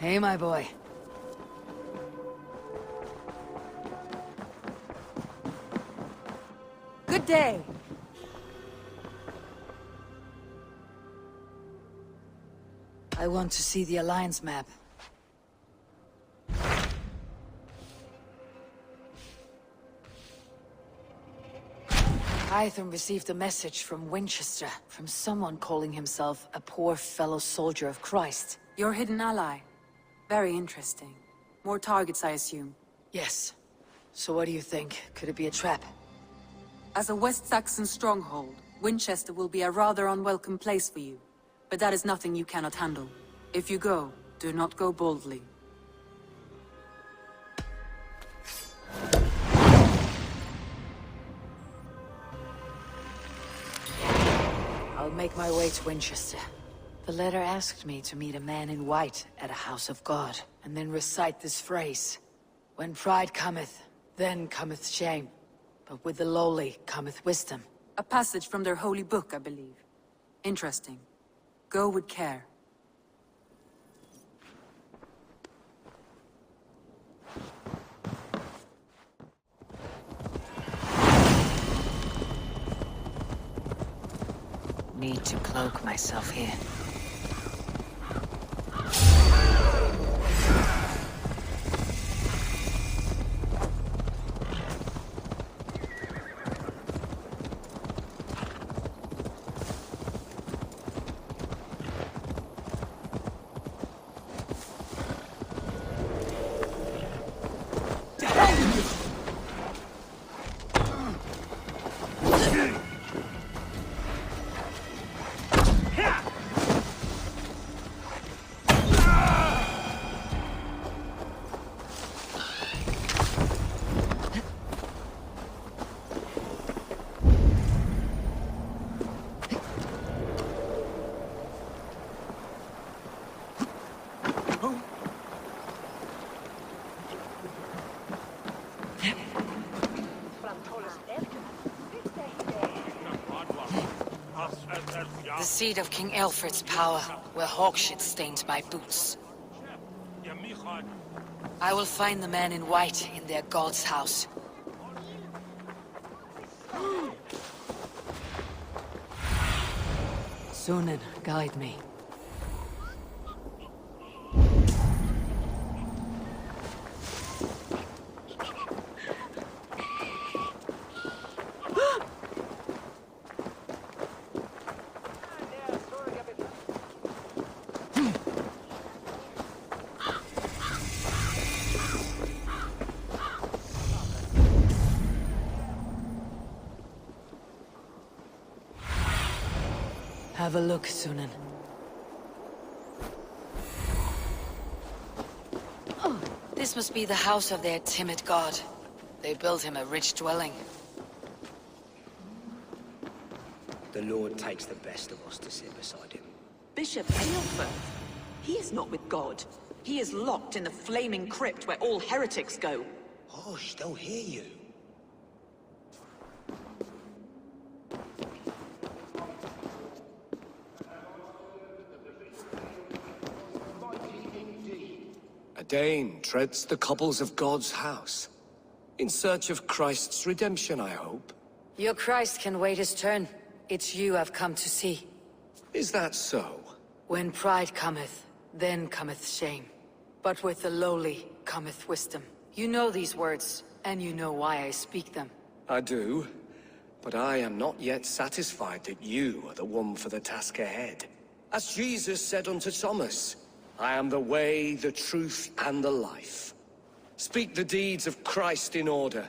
Hey, my boy. Good day. I want to see the Alliance map. Hytham received a message from Winchester, from someone calling himself a poor fellow soldier of Christ. Your hidden ally. Very interesting. More targets, I assume. Yes. So what do you think? Could it be a trap? As a West Saxon stronghold, Winchester will be a rather unwelcome place for you. But that is nothing you cannot handle. If you go, do not go boldly. I'll make my way to Winchester. The letter asked me to meet a man in white at a house of God, and then recite this phrase. When pride cometh, then cometh shame. But with the lowly cometh wisdom. A passage from their holy book, I believe. Interesting. Go with care. Need to cloak myself here. The seat of King Alfred's power, where hawkshit stains my boots. I will find the man in white in their god's house. Sunan, guide me. Have a look, Sunan. Oh, this must be the house of their timid god. They built him a rich dwelling. The Lord takes the best of us to sit beside him. Bishop Aelfred? He is not with God. He is locked in the flaming crypt where all heretics go. Hush, they'll hear you. A Dane treads the cobbles of God's house. In search of Christ's redemption, I hope. Your Christ can wait his turn. It's you I've come to see. Is that so? When pride cometh, then cometh shame. But with the lowly cometh wisdom. You know these words, and you know why I speak them. I do. But I am not yet satisfied that you are the one for the task ahead. As Jesus said unto Thomas, I am the way, the truth, and the life. Speak the deeds of Christ in order.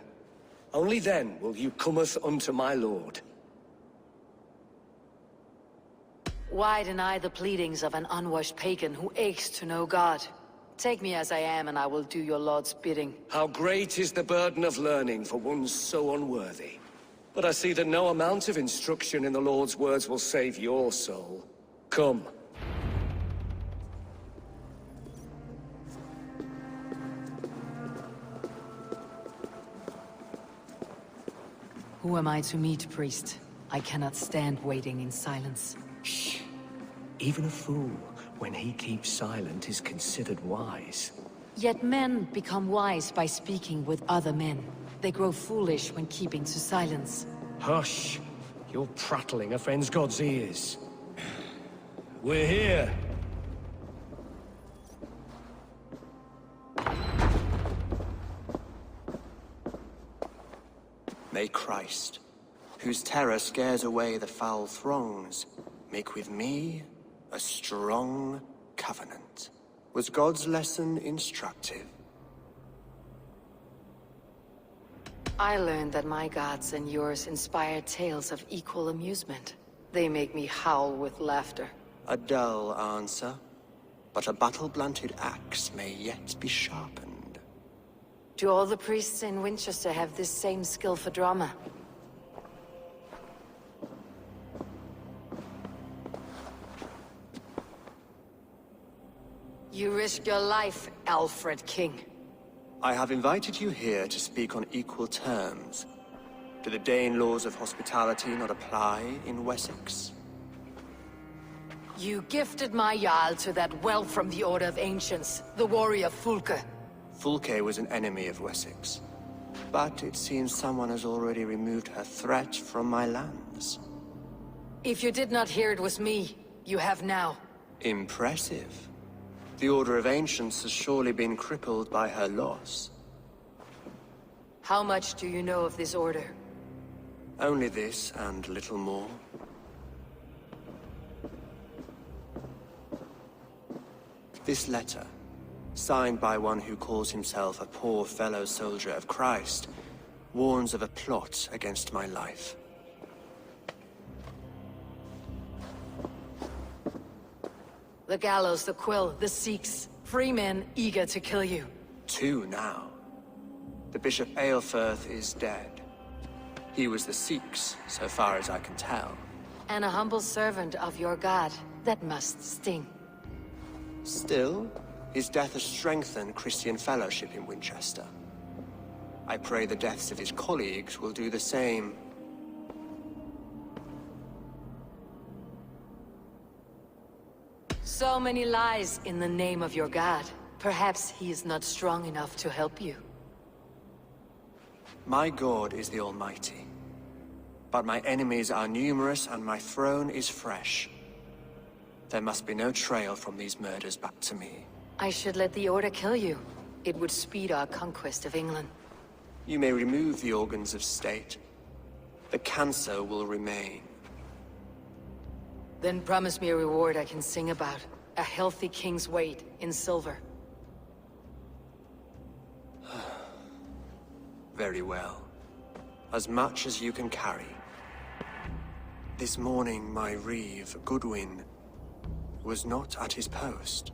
Only then will you cometh unto my Lord. Why deny the pleadings of an unwashed pagan who aches to know God? Take me as I am, and I will do your Lord's bidding. How great is the burden of learning for one so unworthy. But I see that no amount of instruction in the Lord's words will save your soul. Come. Who am I to meet, priest? I cannot stand waiting in silence. Shh. Even a fool when he keeps silent is considered wise. Yet men become wise by speaking with other men. They grow foolish when keeping to silence. Hush! Your prattling offends God's ears. We're here! May Christ, whose terror scares away the foul throngs, make with me a strong covenant. Was God's lesson instructive? I learned that my gods and yours inspire tales of equal amusement. They make me howl with laughter. A dull answer, but a battle-blunted axe may yet be sharpened. Do all the priests in Winchester have this same skill for drama? You risk your life, Alfred King. I have invited you here to speak on equal terms. Do the Dane laws of hospitality not apply in Wessex? You gifted my Jarl to that well from the Order of Ancients, the warrior Fulke. Fulke was an enemy of Wessex. But it seems someone has already removed her threat from my lands. If you did not hear it was me, you have now. Impressive. The Order of Ancients has surely been crippled by her loss. How much do you know of this order? Only this and little more. This letter, signed by one who calls himself a poor fellow soldier of Christ, warns of a plot against my life. The gallows, the quill, the Sikhs. Free men eager to kill you. 2 now. The Bishop Aelfirth is dead. He was the Sikhs, so far as I can tell. And a humble servant of your god. That must sting. Still, his death has strengthened Christian fellowship in Winchester. I pray the deaths of his colleagues will do the same. So many lies in the name of your god. Perhaps he is not strong enough to help you. My God is the Almighty. But my enemies are numerous and my throne is fresh. There must be no trail from these murders back to me. I should let the Order kill you. It would speed our conquest of England. You may remove the organs of state. The cancer will remain. Then promise me a reward I can sing about. A healthy king's weight in silver. Very well. As much as you can carry. This morning, my reeve, Goodwin, was not at his post.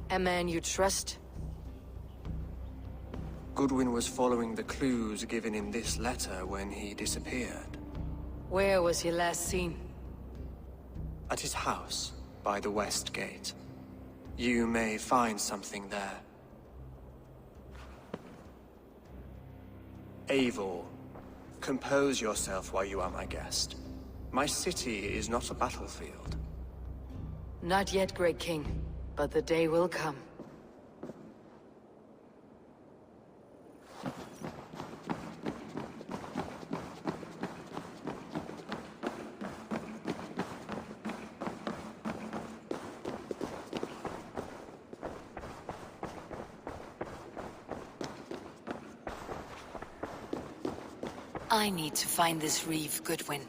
A man you trust? Goodwin was following the clues given in this letter when he disappeared. Where was he last seen? At his house, by the west gate. You may find something there. Eivor, compose yourself while you are my guest. My city is not a battlefield. Not yet, Great King, but the day will come. I need to find this reeve, Goodwin.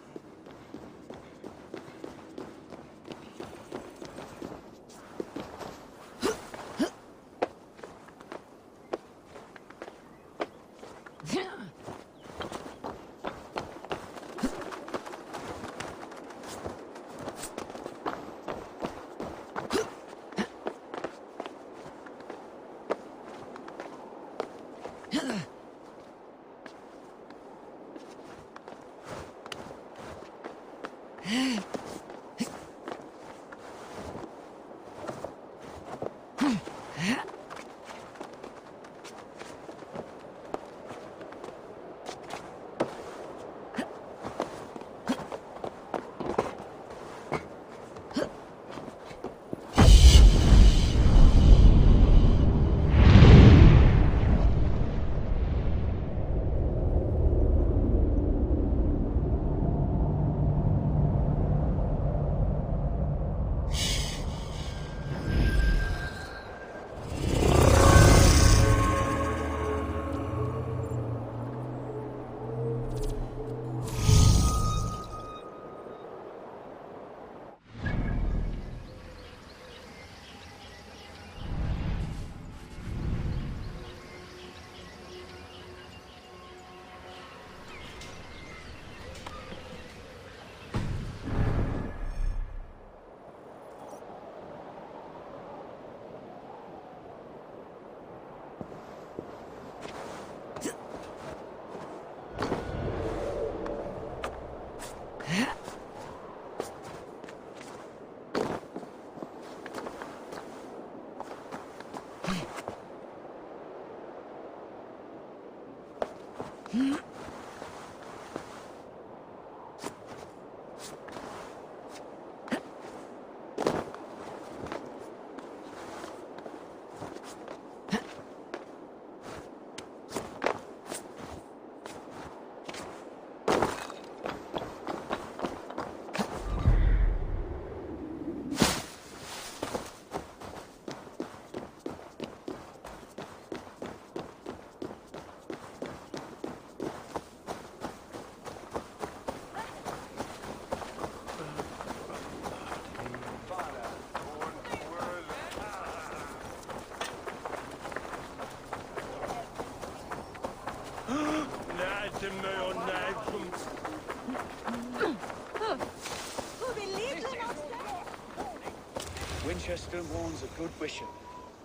Winchester mourns a good bishop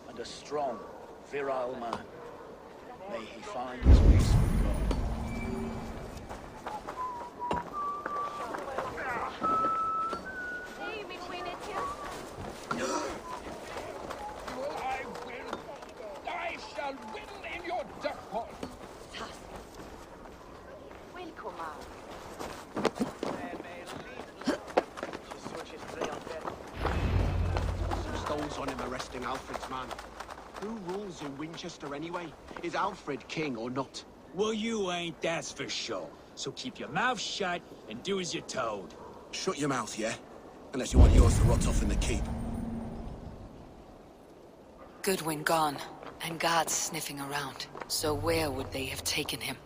and a strong, virile man. May he find his peace with God. I shall whittle in your duck pot. Some stones on him arresting Alfred's man. Who rules in Winchester anyway? Is Alfred king or not? Well, you ain't, that's for sure. So keep your mouth shut and do as you're told. Shut your mouth, yeah? Unless you want yours to rot off in the keep. Goodwin gone, and guards sniffing around. So where would they have taken him?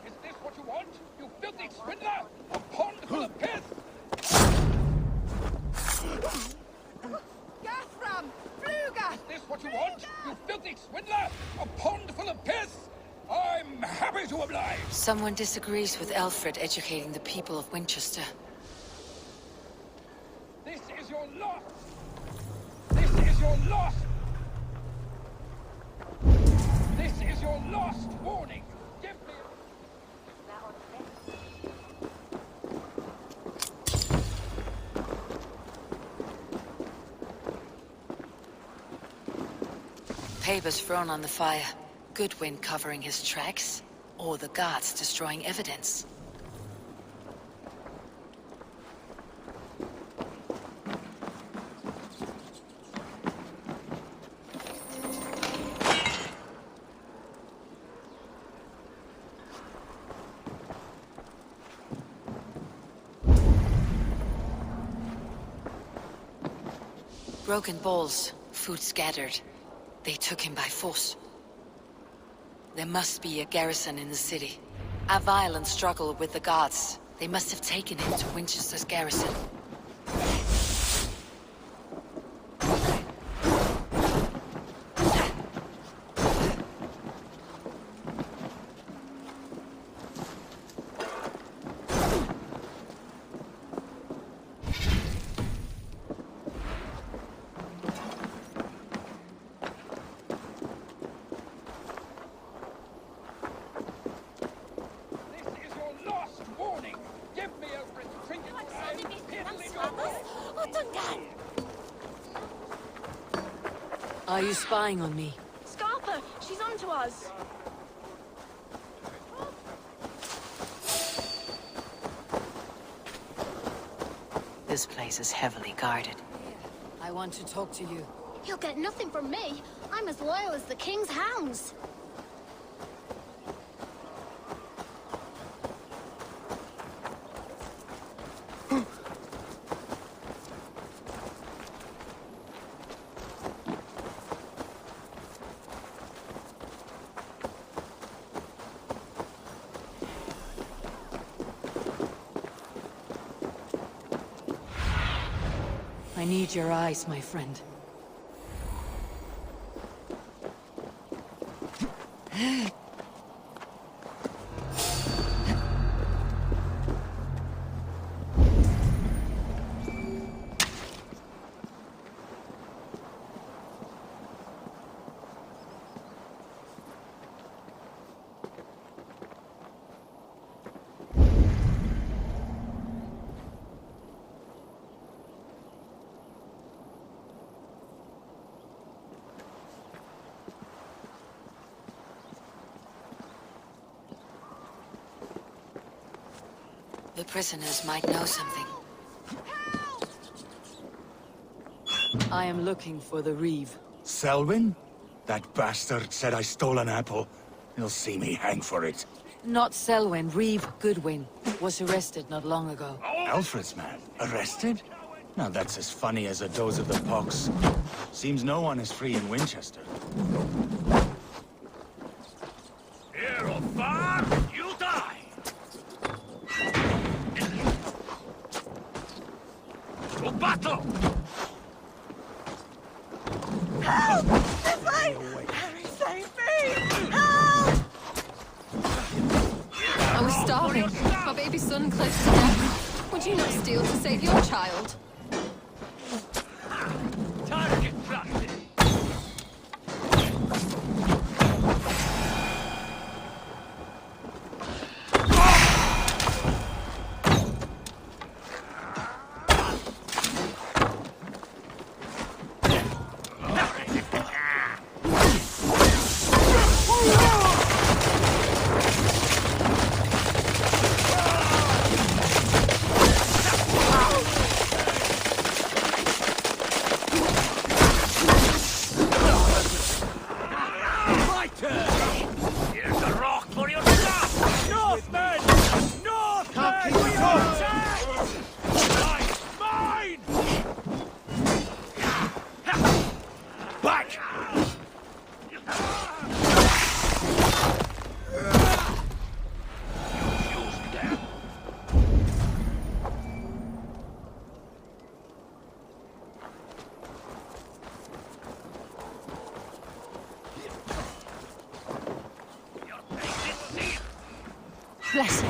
Is this what you want? You filthy swindler! A pond full of piss! Gathram! Fluga! Is this what you want? You filthy swindler! A pond full of piss! I'm happy to oblige! Someone disagrees with Alfred educating the people of Winchester. This is your loss! This is your loss! This is your last warning! Give me Papers thrown on the fire. Goodwin covering his tracks, or the guards destroying evidence. Broken bowls, food scattered. They took him by force. There must be a garrison in the city. A violent struggle with the guards. They must have taken him to Winchester's garrison. Are you spying on me? Scarpa! She's on to us! This place is heavily guarded. I want to talk to you. You'll get nothing from me. I'm as loyal as the king's hounds. I need your eyes, my friend. The prisoners might know something. I am looking for the Reeve. Selwyn? That bastard said I stole an apple. He'll see me hang for it. Not Selwyn, Reeve Goodwin. Was arrested not long ago. Alfred's man? Arrested? Now that's as funny as a dose of the pox. Seems no one is free in Winchester. Here or far, you die! To battle! nothing. My baby son close to death. Would you not steal to save your child? Target trusted.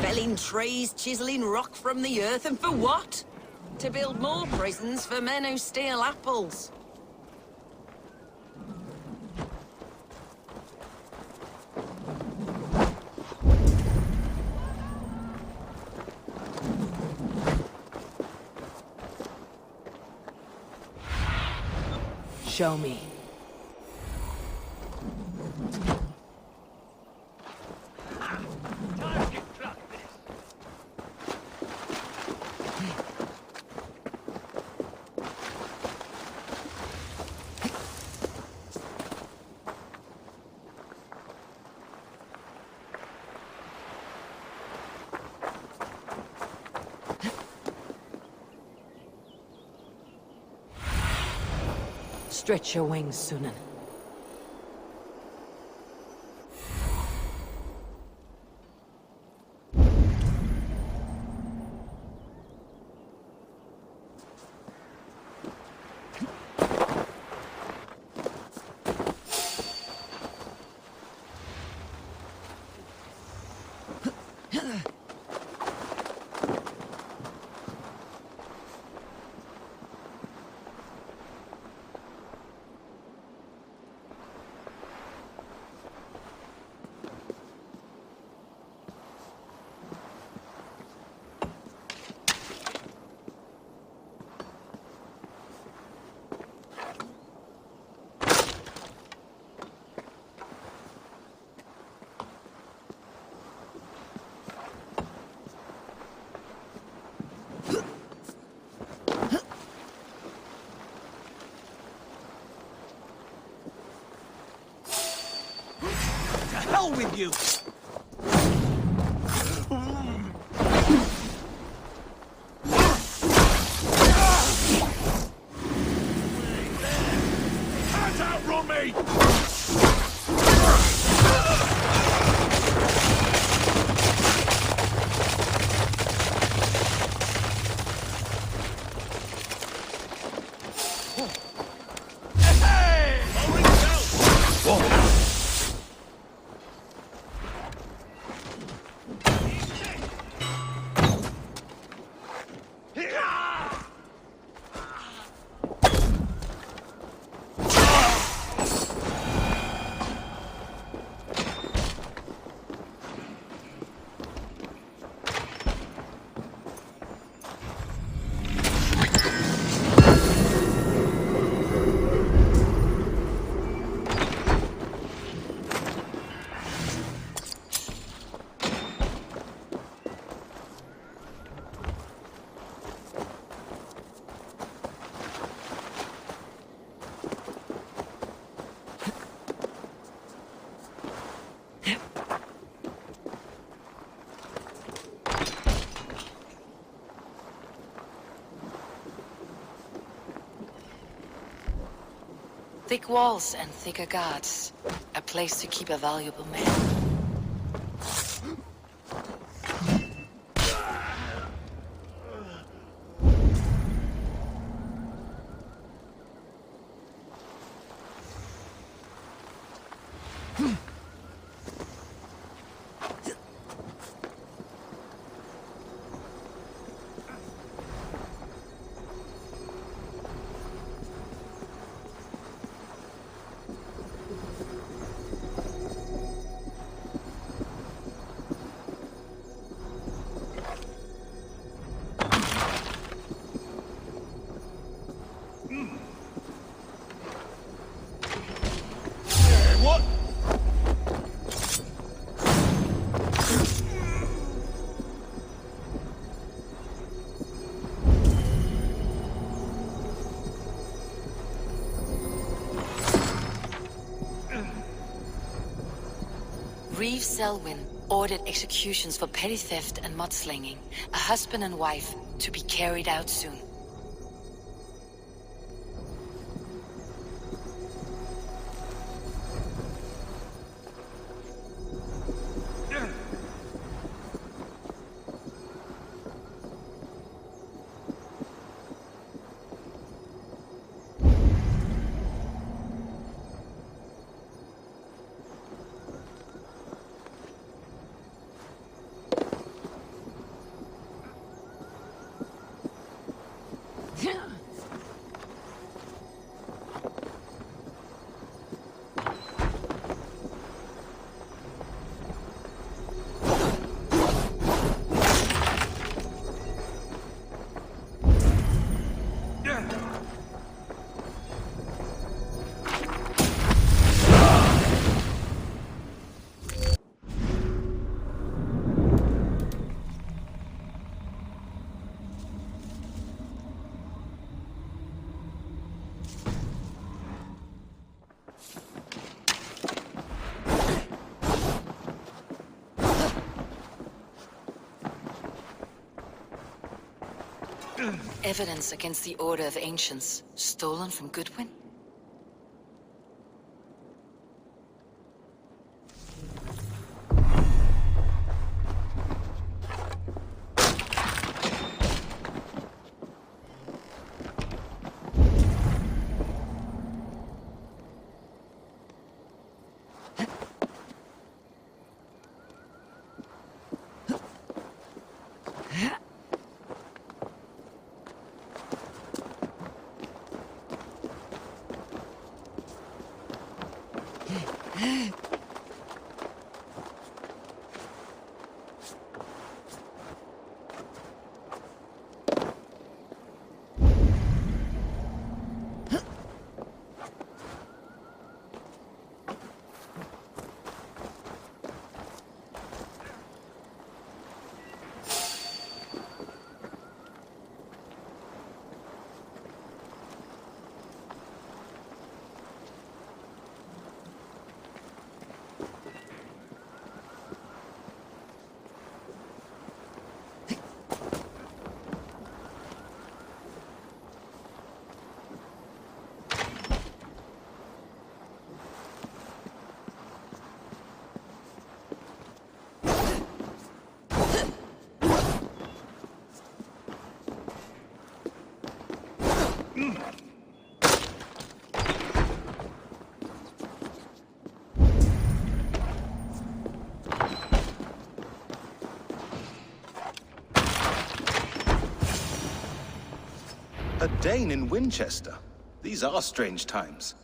Felling trees, chiseling rock from the earth, and for what? To build more prisons for men who steal apples. Show me. Stretch your wings, Sunan. Hell with you! Hands out, run me! Hey! Over you go! Whoa. Thick walls and thicker guards. A place to keep a valuable man. Reeve Selwyn ordered executions for petty theft and mudslinging, a husband and wife to be carried out soon. Evidence against the Order of Ancients, stolen from Goodwin? A Dane in Winchester. These are strange times.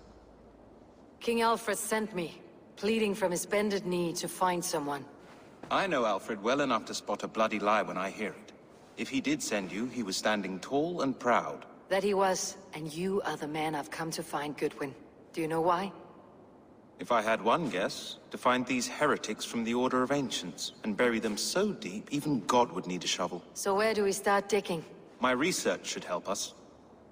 King Alfred sent me, pleading from his bended knee to find someone. I know Alfred well enough to spot a bloody lie when I hear it. If he did send you, he was standing tall and proud. That he was, and you are the man I've come to find, Goodwin. Do you know why? If I had one guess, to find these heretics from the Order of Ancients, and bury them so deep, even God would need a shovel. So where do we start digging? My research should help us.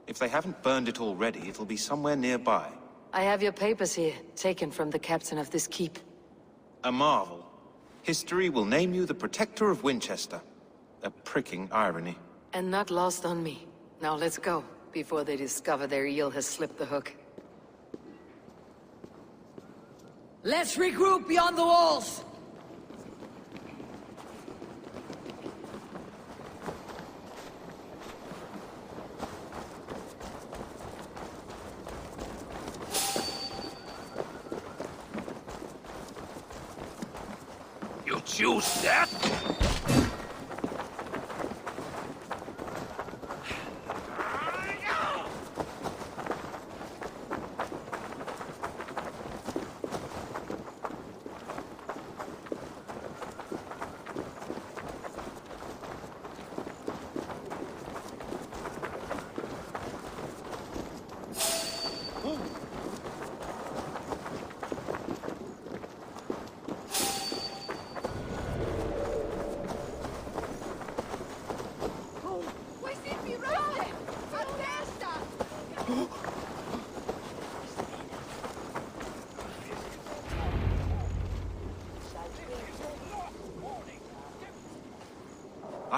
If they haven't burned it already, it'll be somewhere nearby. I have your papers here, taken from the captain of this keep. A marvel. History will name you the Protector of Winchester. A pricking irony. And not lost on me. Now let's go, before they discover their eel has slipped the hook. Let's regroup beyond the walls! You choose that?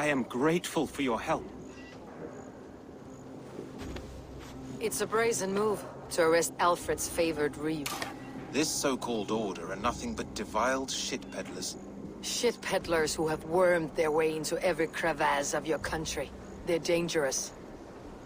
I am grateful for your help. It's a brazen move to arrest Alfred's favored reeve. This so-called order are nothing but deviled shit peddlers. Shit peddlers who have wormed their way into every crevasse of your country. They're dangerous.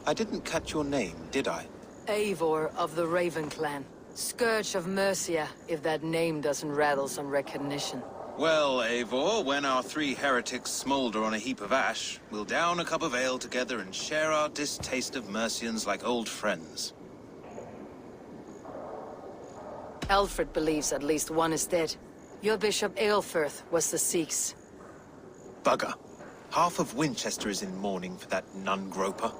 I didn't catch your name, did I? Eivor of the Raven Clan. Scourge of Mercia, if that name doesn't rattle some recognition. Well, Eivor, when our 3 heretics smolder on a heap of ash, we'll down a cup of ale together and share our distaste of Mercians like old friends. Alfred believes at least one is dead. Your Bishop Aelfirth was the Sikhs. Bugger. Half of Winchester is in mourning for that nun-groper.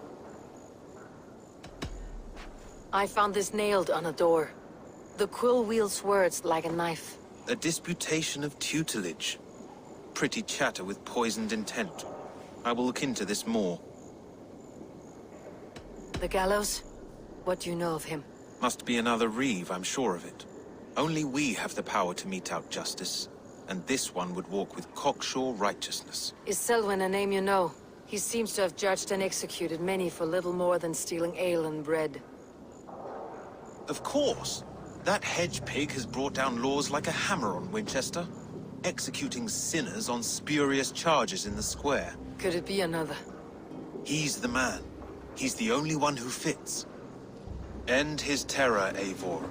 I found this nailed on a door. The quill wields words like a knife. A disputation of tutelage. Pretty chatter with poisoned intent. I will look into this more. The gallows? What do you know of him? Must be another reeve, I'm sure of it. Only we have the power to mete out justice. And this one would walk with cocksure righteousness. Is Selwyn a name you know? He seems to have judged and executed many for little more than stealing ale and bread. Of course. That hedge pig has brought down laws like a hammer on Winchester. Executing sinners on spurious charges in the square. Could it be another? He's the man. He's the only one who fits. End his terror, Eivor.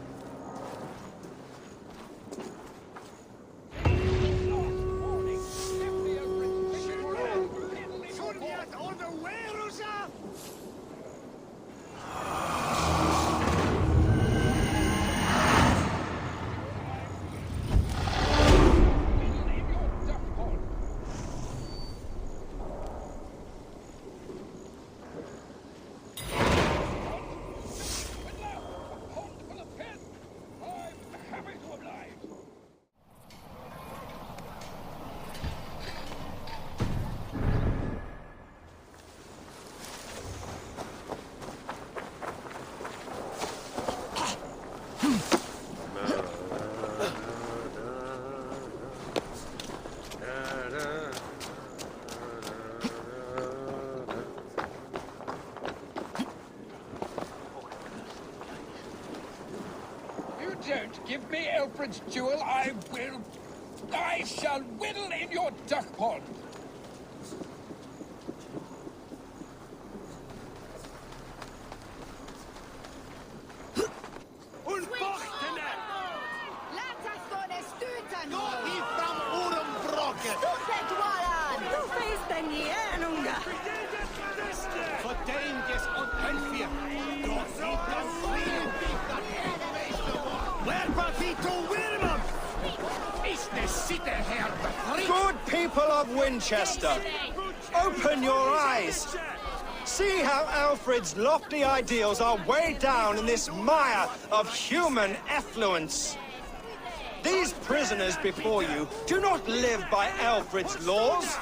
Don't give me Alfred's jewel, I shall whittle in your duck pond. Good people of Winchester, open your eyes. See how Alfred's lofty ideals are weighed down in this mire of human effluence. These prisoners before you do not live by Alfred's laws.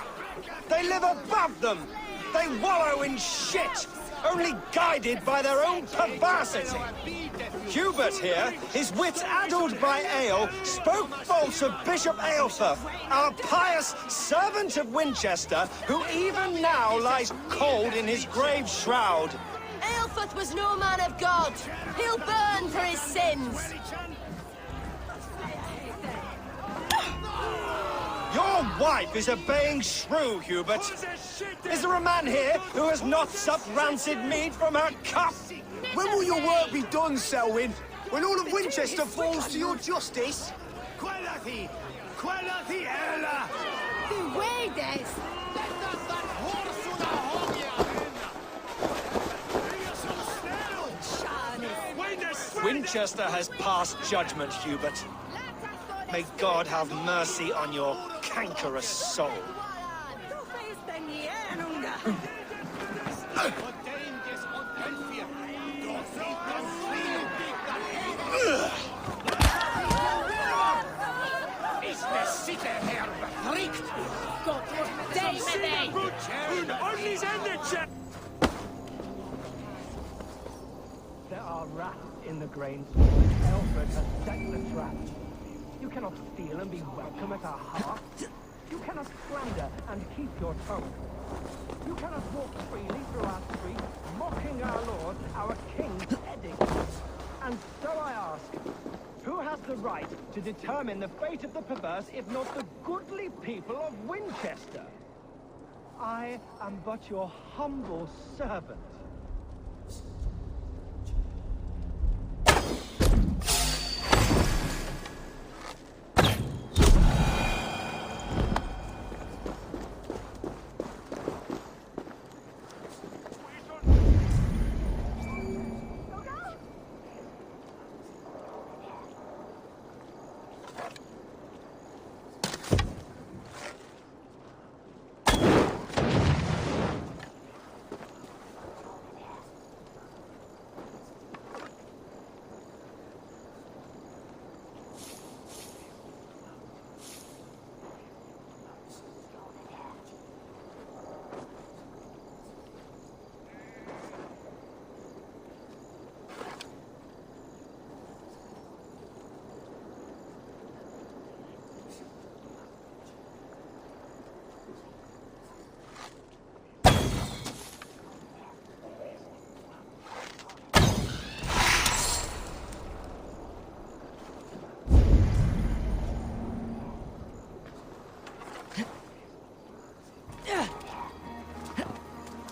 They live above them. They wallow in shit, only guided by their own perversity. Hubert here, his wits addled by ale, spoke false of Bishop Aelfirth, our pious servant of Winchester, who even now lies cold in his grave shroud. Aelfirth was no man of God. He'll burn for his sins. Your wife is a baying shrew, Hubert. Is there a man here who has not supped rancid mead from her cup? When will your work be done, Selwyn? When all of Winchester falls to your justice? Quellati ella! Winchester has passed judgment, Hubert. May God have mercy on your cankerous soul. There are rats in the grain store. Alfred has set the trap. You cannot steal and be welcome at our hearth. You cannot slander and keep your tongue. You cannot walk freely through our streets, mocking our lord, our king's edicts. And so I ask, who has the right to determine the fate of the perverse if not the goodly people of Winchester? I am but your humble servant.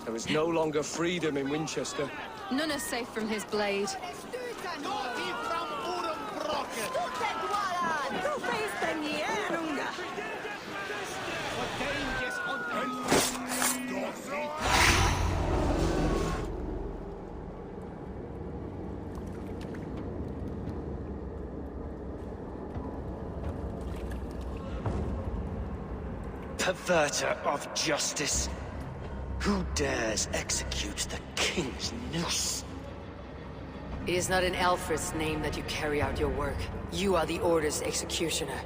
There is no longer freedom in Winchester. None are safe from his blade. Perverter of justice. Who dares execute the king's noose? It is not in Alfred's name that you carry out your work. You are the Order's executioner.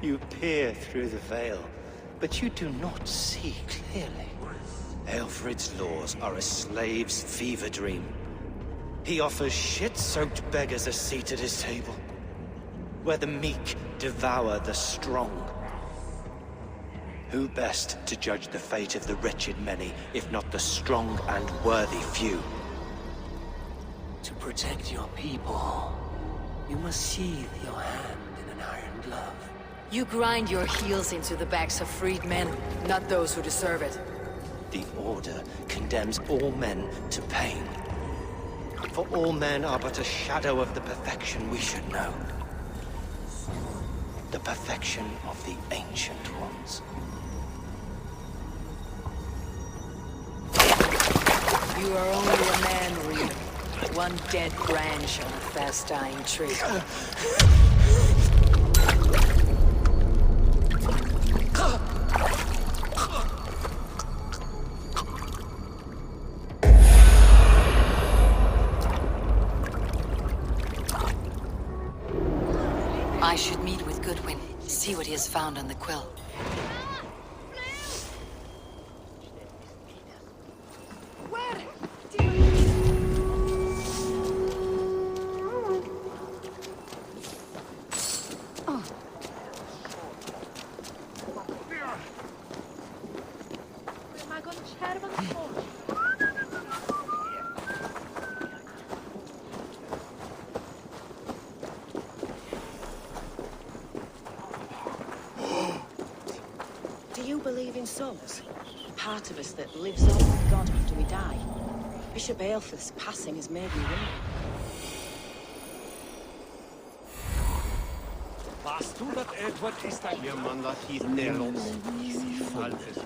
You peer through the veil, but you do not see clearly. Alfred's laws are a slave's fever dream. He offers shit-soaked beggars a seat at his table, where the meek devour the strong. Who best to judge the fate of the wretched many, if not the strong and worthy few? To protect your people, you must sheathe your hand in an iron glove. You grind your heels into the backs of freed men, not those who deserve it. The Order condemns all men to pain. For all men are but a shadow of the perfection we should know. The perfection of the Ancient Ones. You are only a man, Reed. One dead branch on a fast-dying tree. I should meet with Goodwin, see what he has found on the quill. Souls. Part of us that lives on with God after we die. Bishop Aelfrith's passing has made me wonder. Warst du das, Edward? Ist ein Mann, das hieß der Los. Altes.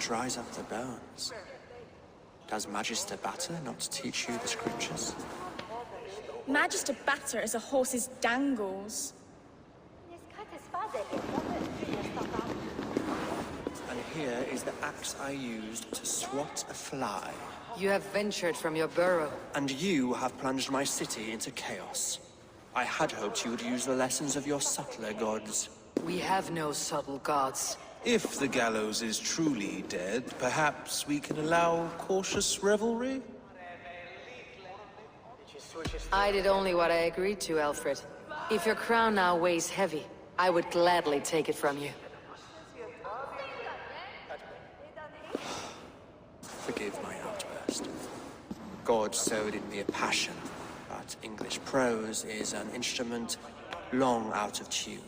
dries up the bones. Does Magister Batter not teach you the scriptures? Magister Batter is a horse's dangles. And here is the axe I used to swat a fly. You have ventured from your burrow. And you have plunged my city into chaos. I had hoped you would use the lessons of your subtler gods. We have no subtle gods. If the gallows is truly dead, perhaps we can allow cautious revelry? I did only what I agreed to, Alfred. If your crown now weighs heavy, I would gladly take it from you. Forgive my outburst. God sowed in me a passion, but English prose is an instrument long out of tune.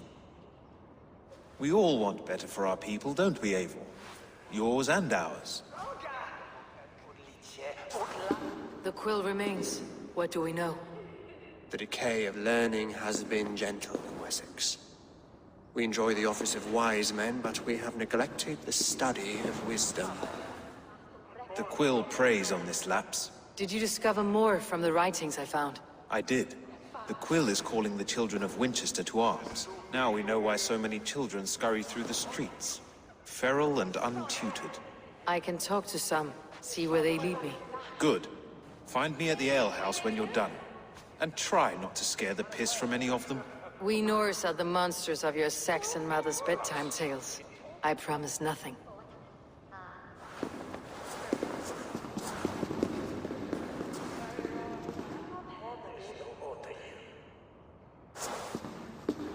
We all want better for our people, don't we, Eivor? Yours and ours. The quill remains. What do we know? The decay of learning has been gentle in Wessex. We enjoy the office of wise men, but we have neglected the study of wisdom. The quill preys on this lapse. Did you discover more from the writings I found? I did. The quill is calling the children of Winchester to arms. Now we know why so many children scurry through the streets. Feral and untutored. I can talk to some, see where they lead me. Good. Find me at the alehouse when you're done. And try not to scare the piss from any of them. We Norse are the monsters of your Saxon mother's bedtime tales. I promise nothing.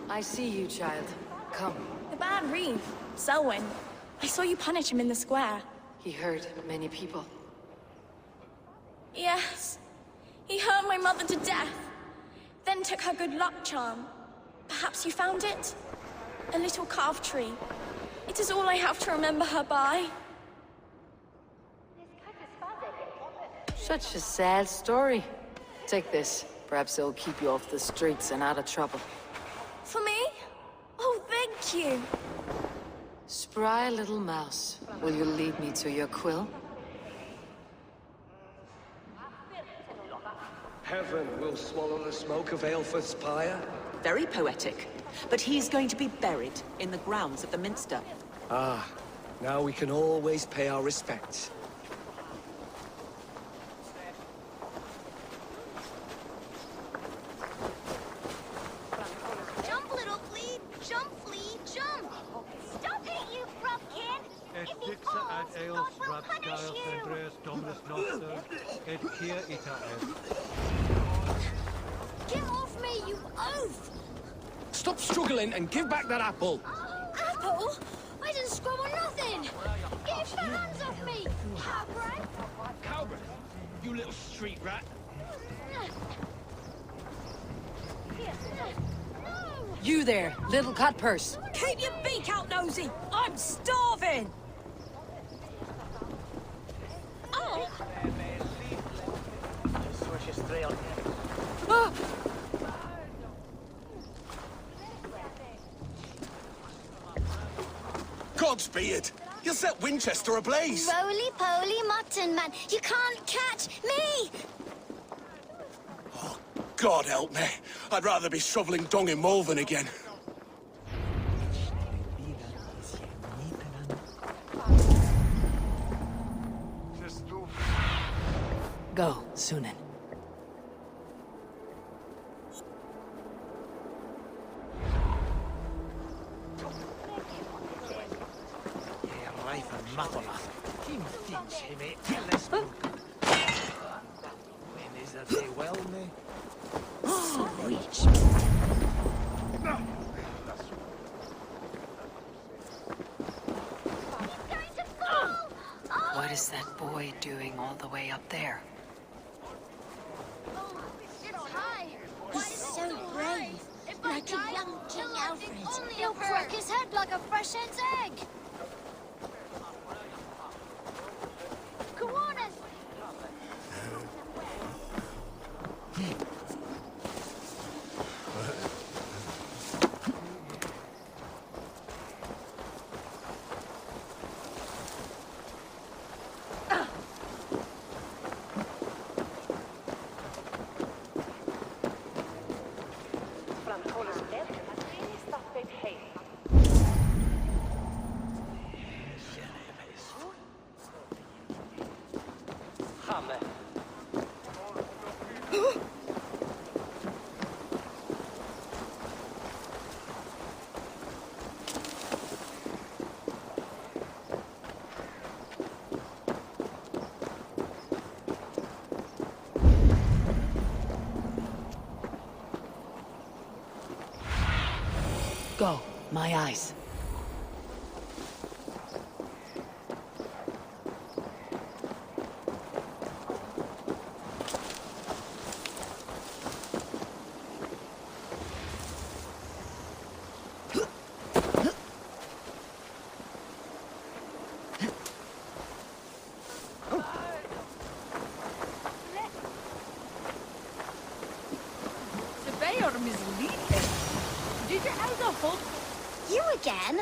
I see you, child. Come. The bad reeve, Selwyn. I saw you punish him in the square. He hurt many people. Yes. He hurt my mother to death. Then took her good luck charm. Perhaps you found it? A little carved tree. It is all I have to remember her by. Such a sad story. Take this. Perhaps it'll keep you off the streets and out of trouble. For me? Oh, thank you. Spry little mouse. Will you lead me to your quill? Heaven will swallow the smoke of Aelfred's pyre. Very poetic. But he's going to be buried in the grounds of the Minster. Ah, now we can always pay our respects. Jump, little flea! Jump, flea, jump! Stop it, you grubkin! If he falls, God will punish you! Get off me, you oaf! Stop struggling and give back that apple! Apple? I didn't scrub on nothing! Get your hands off me, cowbrat! Cowbrat? You little street rat! You there, little cutpurse! Keep your beak out, nosy! I'm starving! Oh! Ah! Gods be it! You set Winchester ablaze! Roly-poly mutton man, you can't catch me! Oh, God help me. I'd rather be shoveling dung in Malvern again. Go, Sunan. What is that boy doing all the way up there? It's high. He's so brave. Like a young King Alfred. He'll crack his head like a fresh hen's egg. Come on, coming. Go, my eyes. You again?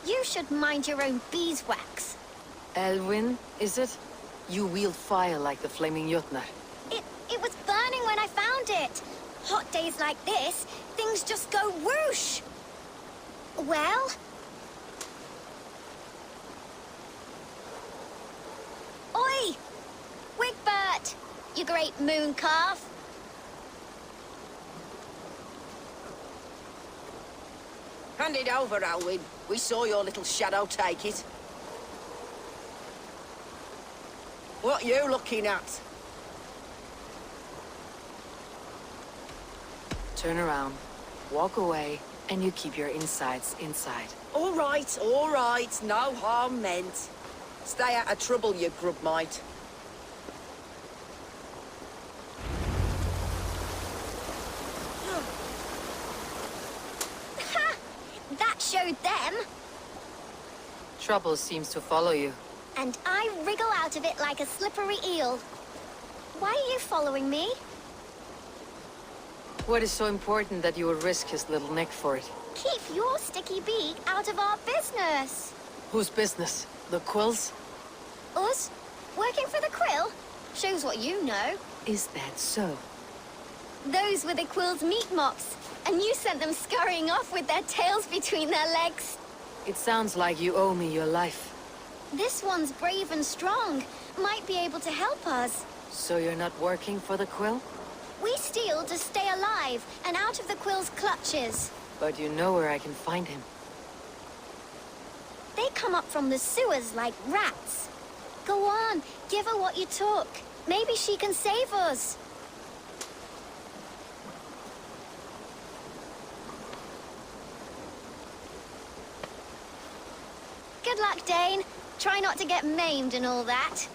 You should mind your own beeswax. Elwyn, is it? You wield fire like the flaming Jotnar. It was burning when I found it. Hot days like this, things just go whoosh. Well? Oi! Wigbert! You great moon calf! Hand it over, Alwyn. We saw your little shadow take it. What you looking at? Turn around, walk away, and you keep your insides inside. All right, no harm meant. Stay out of trouble, you grub mite. Ha! That showed them. Trouble seems to follow you. And I wriggle out of it like a slippery eel. Why are you following me? What is so important that you would risk his little neck for it? Keep your sticky beak out of our business. Whose business? The Quill's? Us? Working for the Quill? Shows what you know. Is that so? Those were the Quill's meat mops, and you sent them scurrying off with their tails between their legs. It sounds like you owe me your life. This one's brave and strong. Might be able to help us. So you're not working for the Quill? We steal to stay alive and out of the Quill's clutches. But you know where I can find him. They come up from the sewers like rats. Go on, give her what you took. Maybe she can save us. Good luck, Dane. Try not to get maimed and all that.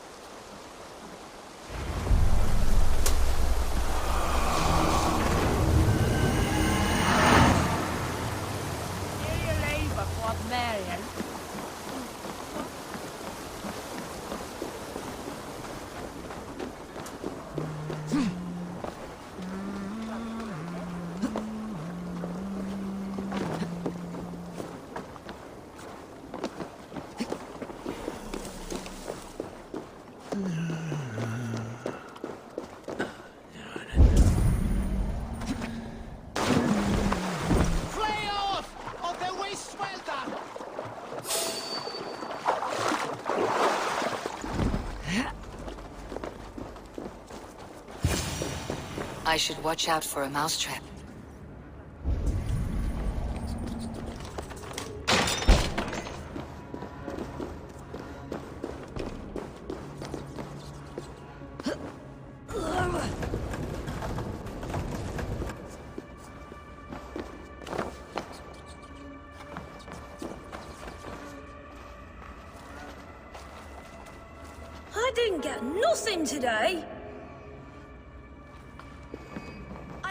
I should watch out for a mousetrap. I didn't get nothing today.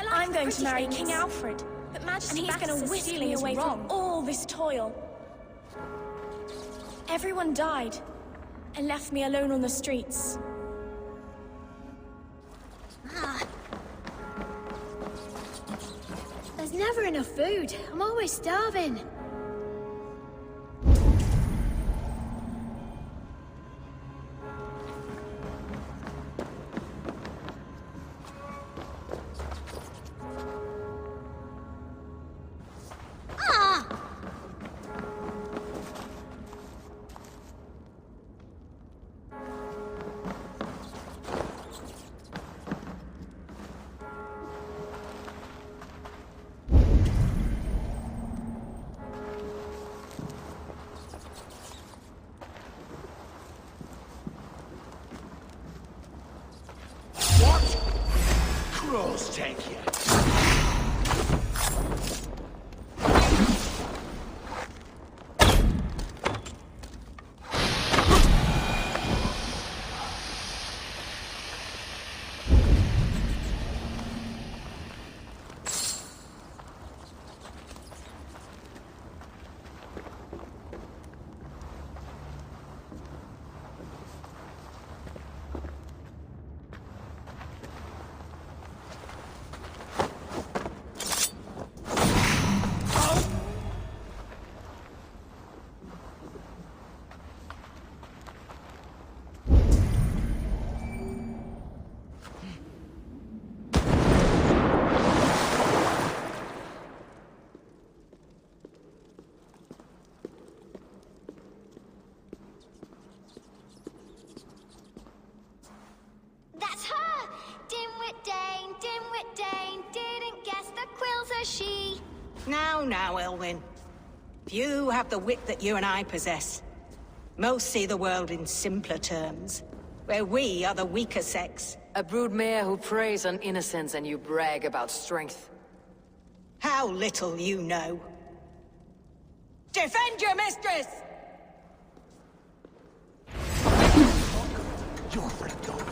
I'm going to marry King Alfred, and he's going to whisk me away from all this toil. Everyone died, and left me alone on the streets. There's never enough food. I'm always starving. Crows take you. That's her! Dimwit Dane, didn't guess the quills are she. Now, Elwyn. Few have the wit that you and I possess. Most see the world in simpler terms, where we are the weaker sex. A broodmare who preys on innocence and you brag about strength. How little you know. Defend your mistress! You're for the dogs.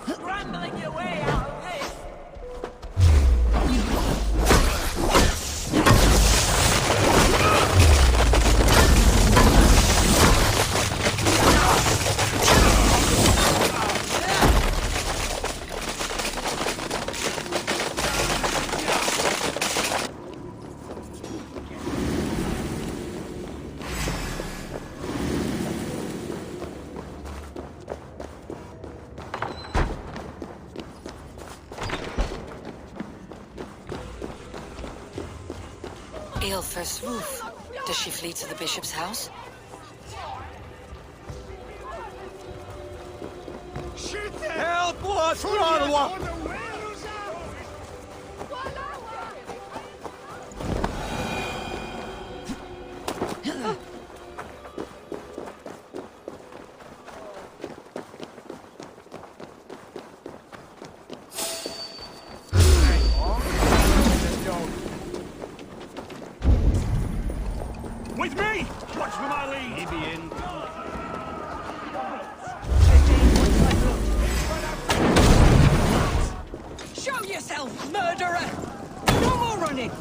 Scrambling your way out of this! Aelfir's roof. Does she flee to the bishop's house? Help us, brother! With me! Watch for my lead! He be in. Show yourself, murderer! No more running!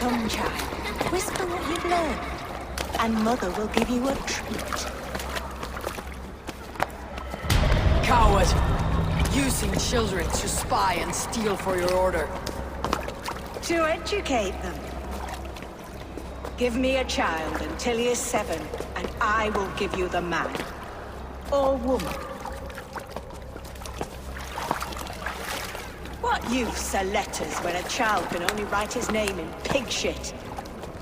Come, child. Whisper what you've learned, and Mother will give you a treat. Coward! Using children to spy and steal for your order. To educate them. Give me a child until he is 7, and I will give you the man. Or woman. What use are letters when a child can only write his name in pig shit?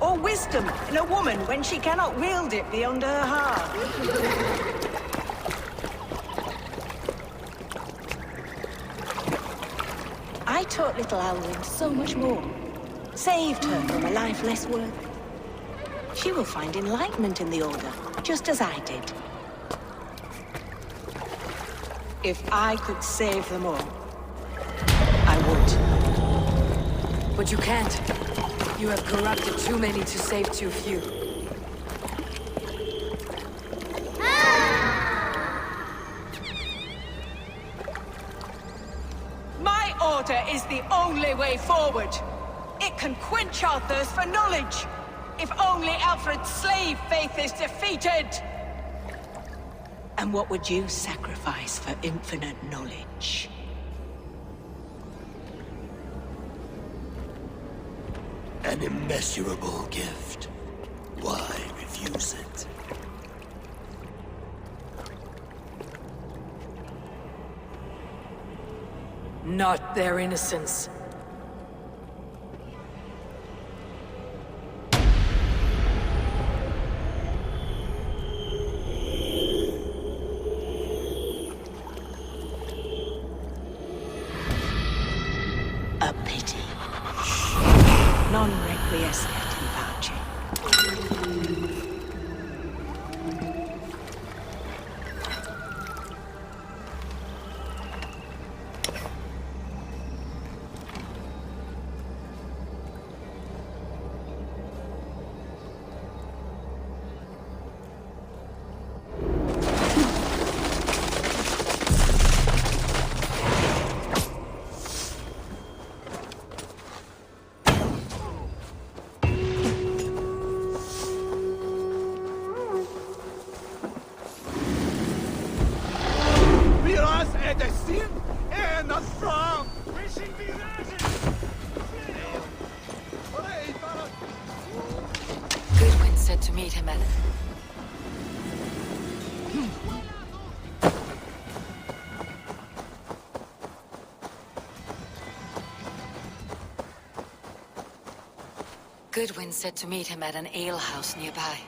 Or wisdom in a woman when she cannot wield it beyond her heart? I taught little Alwyn so much more. Saved her from a life less worth. She will find enlightenment in the Order, just as I did. If I could save them all, I would. But you can't. You have corrupted too many to save too few. order is the only way forward. It can quench our thirst for knowledge. If only Alfred's slave faith is defeated! And what would you sacrifice for infinite knowledge? An immeasurable gift. Why refuse it? Not their innocence. A pity. Non requiescat in pace. Goodwin said to meet him at... Goodwin said to meet him at an alehouse nearby.